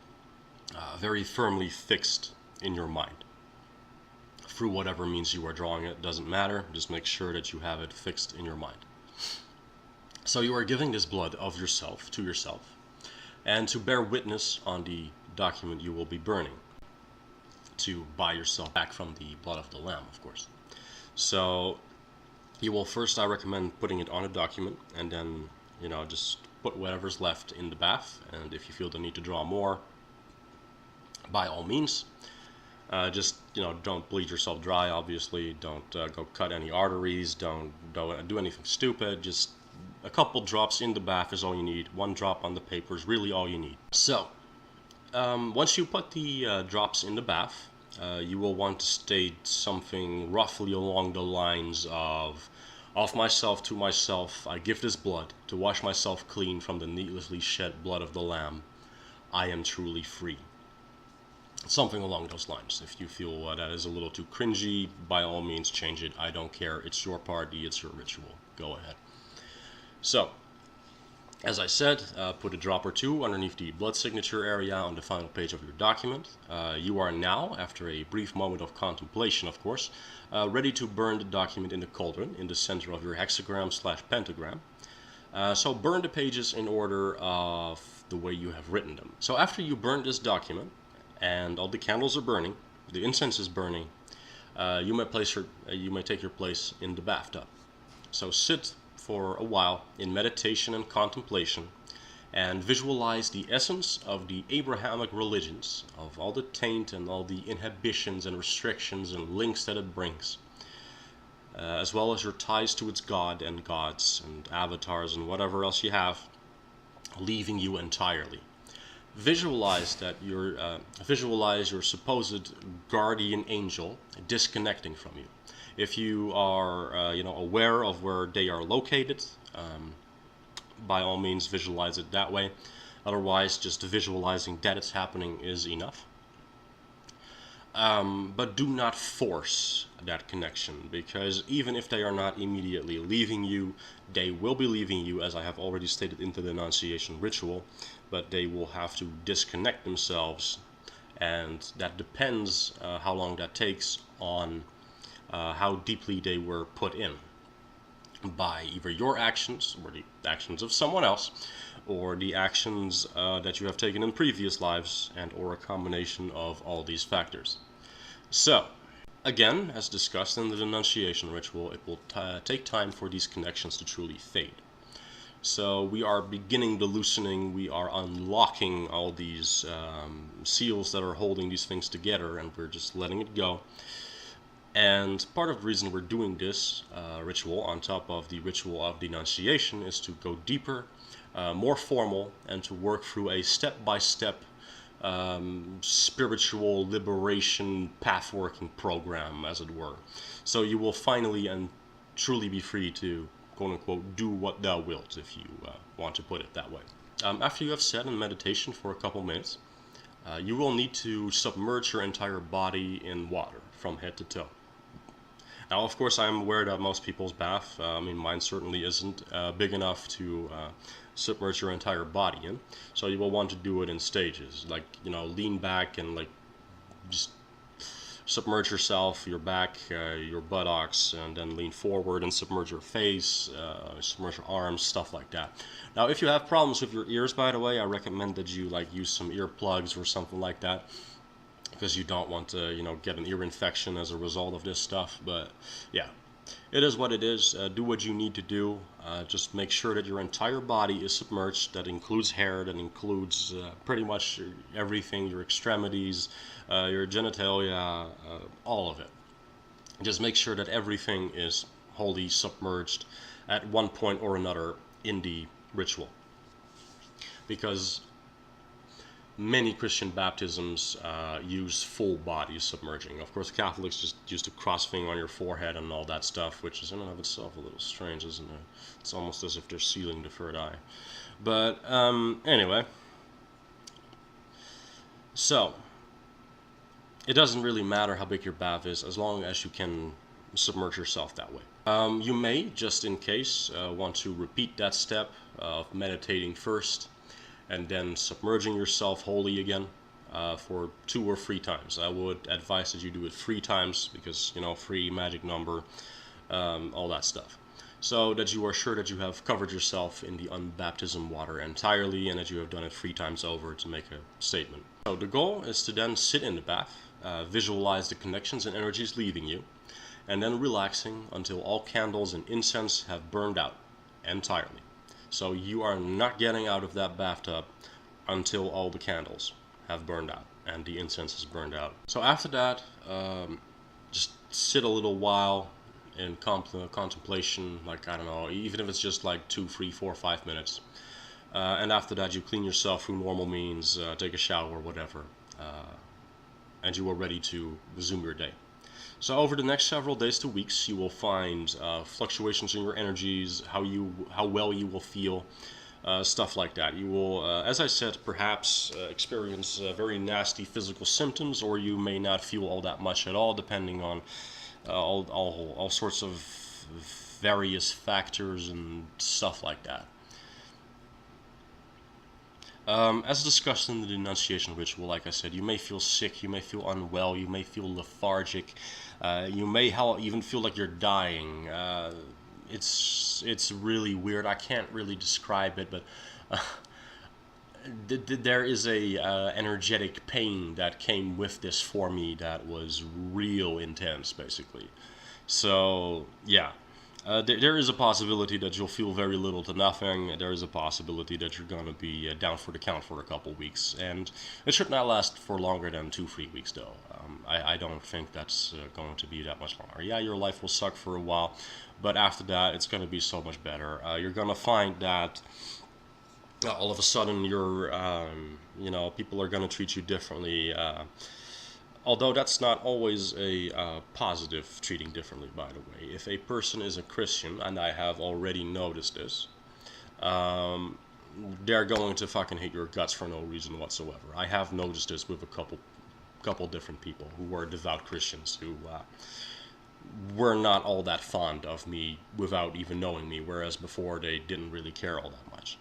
very firmly fixed in your mind. Through whatever means you are drawing it, doesn't matter, just make sure that you have it fixed in your mind. So you are giving this blood of yourself to yourself, and to bear witness on the document you will be burning, to buy yourself back from the blood of the Lamb, of course. So you will first, I recommend putting it on a document, and then, just put whatever's left in the bath, and if you feel the need to draw more, by all means. Just don't bleed yourself dry, obviously. Don't go cut any arteries. Don't do anything stupid. Just a couple drops in the bath is all you need. One drop on the paper is really all you need. So once you put the drops in the bath, you will want to state something roughly along the lines of myself to myself, I give this blood to wash myself clean from the needlessly shed blood of the Lamb. I am truly free. Something along those lines. If you feel that is a little too cringy, by all means change it. I don't care. It's your party. It's your ritual. Go ahead. So, as I said, put a drop or two underneath the blood signature area on the final page of your document. You are now, after a brief moment of contemplation, of course, ready to burn the document in the cauldron in the center of your hexagram/pentagram. So burn the pages in order of the way you have written them. So after you burn this document, and all the candles are burning, the incense is burning, you may take your place in the bathtub. So sit for a while in meditation and contemplation, and visualize the essence of the Abrahamic religions, of all the taint and all the inhibitions and restrictions and links that it brings, as well as your ties to its god and gods and avatars and whatever else you have, leaving you entirely. Visualize your supposed guardian angel disconnecting from you. If you are aware of where they are located, by all means visualize it that way. Otherwise, just visualizing that it's happening is enough. But do not force that connection, because even if they are not immediately leaving you, they will be leaving you, as I have already stated in the denunciation ritual, but they will have to disconnect themselves, and that depends how long that takes on how deeply they were put in by either your actions or the actions of someone else, or the actions that you have taken in previous lives, and or a combination of all these factors. So, again, as discussed in the denunciation ritual, it will take time for these connections to truly fade. So we are beginning the loosening, we are unlocking all these seals that are holding these things together, and we're just letting it go. And part of the reason we're doing this ritual on top of the ritual of denunciation is to go deeper, more formal, and to work through a step-by-step spiritual liberation path-working program, as it were. So you will finally and truly be free to, quote-unquote, do what thou wilt, if you want to put it that way. After you have sat in meditation for a couple minutes, you will need to submerge your entire body in water from head to toe. Now, of course, I'm aware that most people's bath, mine certainly isn't big enough to submerge your entire body in. So you will want to do it in stages, like, lean back and just submerge yourself, your back, your buttocks, and then lean forward and submerge your face, submerge your arms, stuff like that. Now, if you have problems with your ears, by the way, I recommend that you use some earplugs or something like that, because you don't want to, get an ear infection as a result of this stuff. But yeah, it is what it is. Do what you need to do. Just make sure that your entire body is submerged. That includes hair, that includes pretty much everything, your extremities, your genitalia, all of it. Just make sure that everything is wholly submerged at one point or another in the ritual. Because many Christian baptisms use full body submerging. Of course, Catholics just use the cross thing on your forehead and all that stuff, which is in and of itself a little strange, isn't it? It's almost as if they're sealing the third eye. But anyway, so it doesn't really matter how big your bath is, as long as you can submerge yourself that way. You may, just in case, want to repeat that step of meditating first, and then submerging yourself wholly again for 2 or 3 times. I would advise that you do it 3 times, because, 3, magic number, all that stuff. So that you are sure that you have covered yourself in the unbaptism water entirely, and that you have done it 3 times over to make a statement. So the goal is to then sit in the bath, visualize the connections and energies leaving you, and then relaxing until all candles and incense have burned out entirely. So you are not getting out of that bathtub until all the candles have burned out and the incense is burned out. So after that, just sit a little while in contemplation, I don't know, even if it's just 2, 3, 4, 5 minutes. And after that, you clean yourself through normal means, take a shower, whatever, and you are ready to resume your day. So over the next several days to weeks, you will find fluctuations in your energies, how well you will feel, stuff like that. You will, as I said, perhaps experience very nasty physical symptoms, or you may not feel all that much at all, depending on all sorts of various factors and stuff like that. As discussed in the denunciation ritual, like I said, you may feel sick, you may feel unwell, you may feel lethargic, you may even feel like you're dying. It's really weird. I can't really describe it, but there is a energetic pain that came with this for me that was real intense, basically. So yeah. There is a possibility that you'll feel very little to nothing. There is a possibility that you're going to be down for the count for a couple weeks. And it should not last for longer than 2-3 weeks, though. I don't think that's going to be that much longer. Yeah, your life will suck for a while, but after that, it's going to be so much better. You're going to find that all of a sudden you're, people are going to treat you differently. Although that's not always a positive treating differently, by the way. If a person is a Christian, and I have already noticed this, they're going to fucking hate your guts for no reason whatsoever. I have noticed this with a couple different people who were devout Christians who were not all that fond of me without even knowing me, whereas before they didn't really care all that much.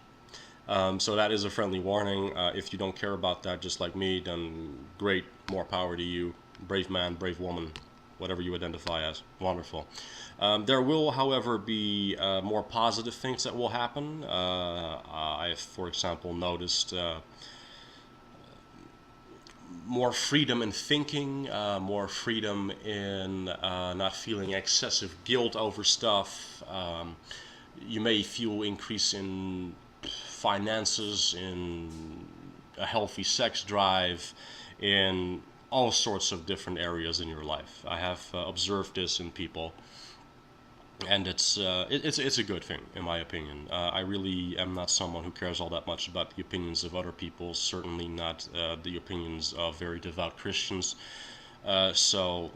So that is a friendly warning. If you don't care about that just like me, then great, more power to you. Brave man, brave woman, whatever you identify as. Wonderful. There will, however, be more positive things that will happen. I've, for example, noticed more freedom in thinking, more freedom in not feeling excessive guilt over stuff. You may feel increase in finances, in a healthy sex drive, in all sorts of different areas in your life. I have observed this in people, and it's a good thing in my opinion. I really am not someone who cares all that much about the opinions of other people. Certainly not the opinions of very devout Christians. So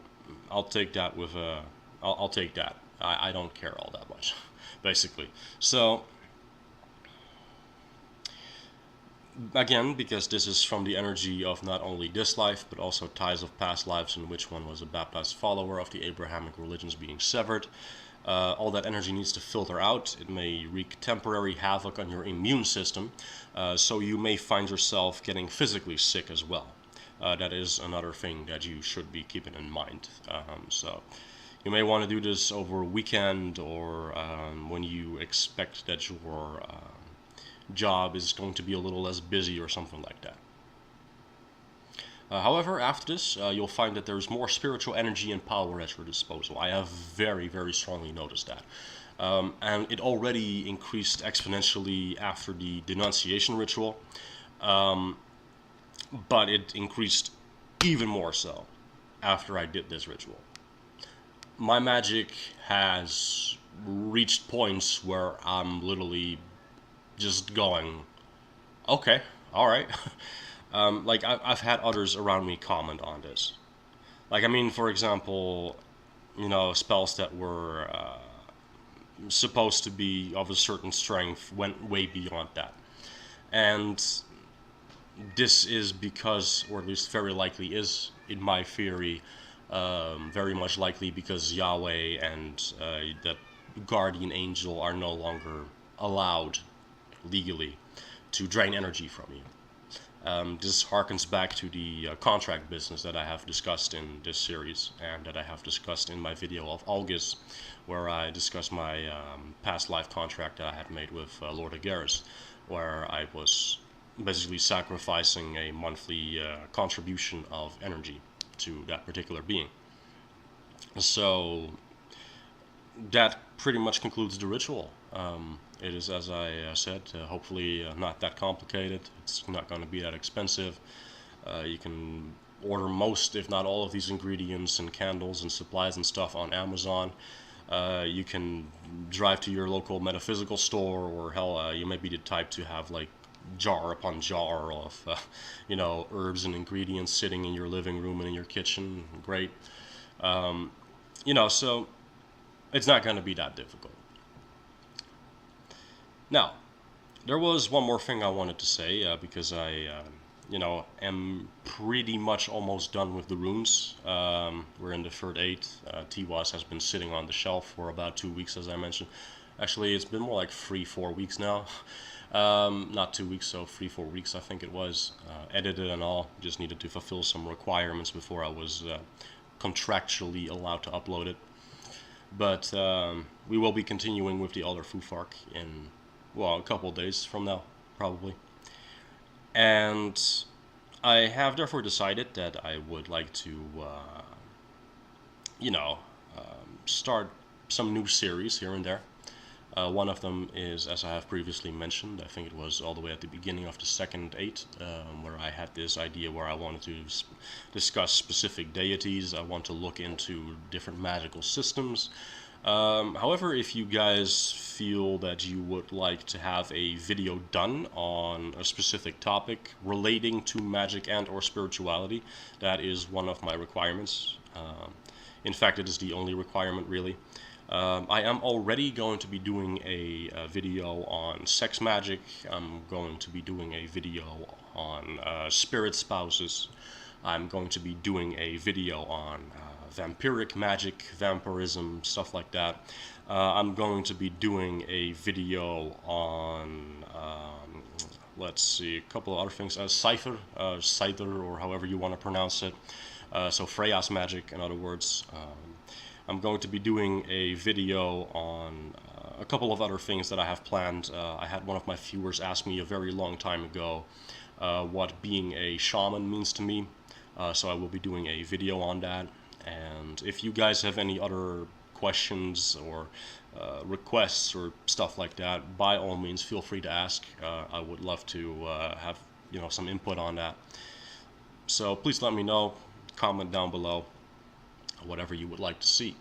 I'll take that with I'll take that. I don't care all that much, basically. So again, because this is from the energy of not only this life, but also ties of past lives in which one was a baptized follower of the Abrahamic religions being severed, all that energy needs to filter out. It may wreak temporary havoc on your immune system, so you may find yourself getting physically sick as well. That is another thing that you should be keeping in mind. So you may want to do this over a weekend, or when you expect that your job is going to be a little less busy or something like that. However, after this, you'll find that there's more spiritual energy and power at your disposal. I have very, very strongly noticed that. And it already increased exponentially after the denunciation ritual, but it increased even more so after I did this ritual. My magic has reached points where I'm literally just going, okay, all right. Like I've had others around me comment on this. Like, I mean, for example, spells that were supposed to be of a certain strength went way beyond that. And this is because, or at least very likely is, in my theory, very much likely because Yahweh and that guardian angel are no longer allowed legally to drain energy from you. This harkens back to the contract business that I have discussed in this series, and that I have discussed in my video of August, where I discussed my past life contract that I had made with Lord Agaris, where I was basically sacrificing a monthly contribution of energy to that particular being. So that pretty much concludes the ritual. It is, as I said, hopefully not that complicated. It's not going to be that expensive. You can order most, if not all, of these ingredients and candles and supplies and stuff on Amazon. You can drive to your local metaphysical store, or hell, you may be the type to have like jar upon jar of herbs and ingredients sitting in your living room and in your kitchen. Great. So it's not going to be that difficult. Now, there was one more thing I wanted to say, because I, am pretty much almost done with the runes. We're in the third 8. Tiwas has been sitting on the shelf for about 2 weeks, as I mentioned. Actually, it's been more like 3-4 weeks now. Not 2 weeks, so 3-4 weeks, I think it was. Edited and all. Just needed to fulfill some requirements before I was contractually allowed to upload it. But we will be continuing with the Elder Fufark in, a couple of days from now, probably. And I have therefore decided that I would like to, start some new series here and there. One of them is, as I have previously mentioned, I think it was all the way at the beginning of the second 8, where I had this idea where I wanted to discuss specific deities. I want to look into different magical systems. However, if you guys feel that you would like to have a video done on a specific topic relating to magic and or spirituality, that is one of my requirements. In fact, it is the only requirement, really. I am already going to be doing a video on sex magic. I'm going to be doing a video on spirit spouses. I'm going to be doing a video on vampiric magic, vampirism, stuff like that. I'm going to be doing a video on, let's see, a couple of other things. Cypher, or however you want to pronounce it. So Freya's magic, in other words. I'm going to be doing a video on a couple of other things that I have planned. I had one of my viewers ask me a very long time ago what being a shaman means to me. So I will be doing a video on that. And if you guys have any other questions or requests or stuff like that, by all means feel free to ask. I would love to have some input on that. So please let me know, comment down below, whatever you would like to see.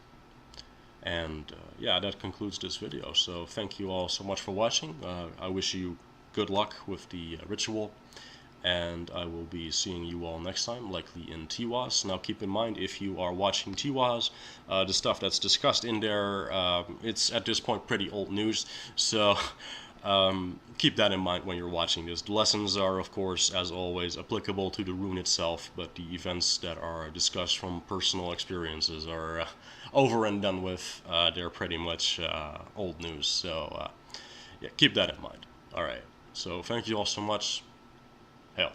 And yeah, that concludes this video. So thank you all so much for watching. I wish you good luck with the ritual, and I will be seeing you all next time, likely in Tiwaz. Now keep in mind, if you are watching Tiwaz, the stuff that's discussed in there, it's at this point pretty old news, so keep that in mind when you're watching this. The lessons are, of course, as always, applicable to the rune itself, but the events that are discussed from personal experiences are over and done with. They're pretty much old news, so yeah, keep that in mind. Alright, so thank you all so much. Hell.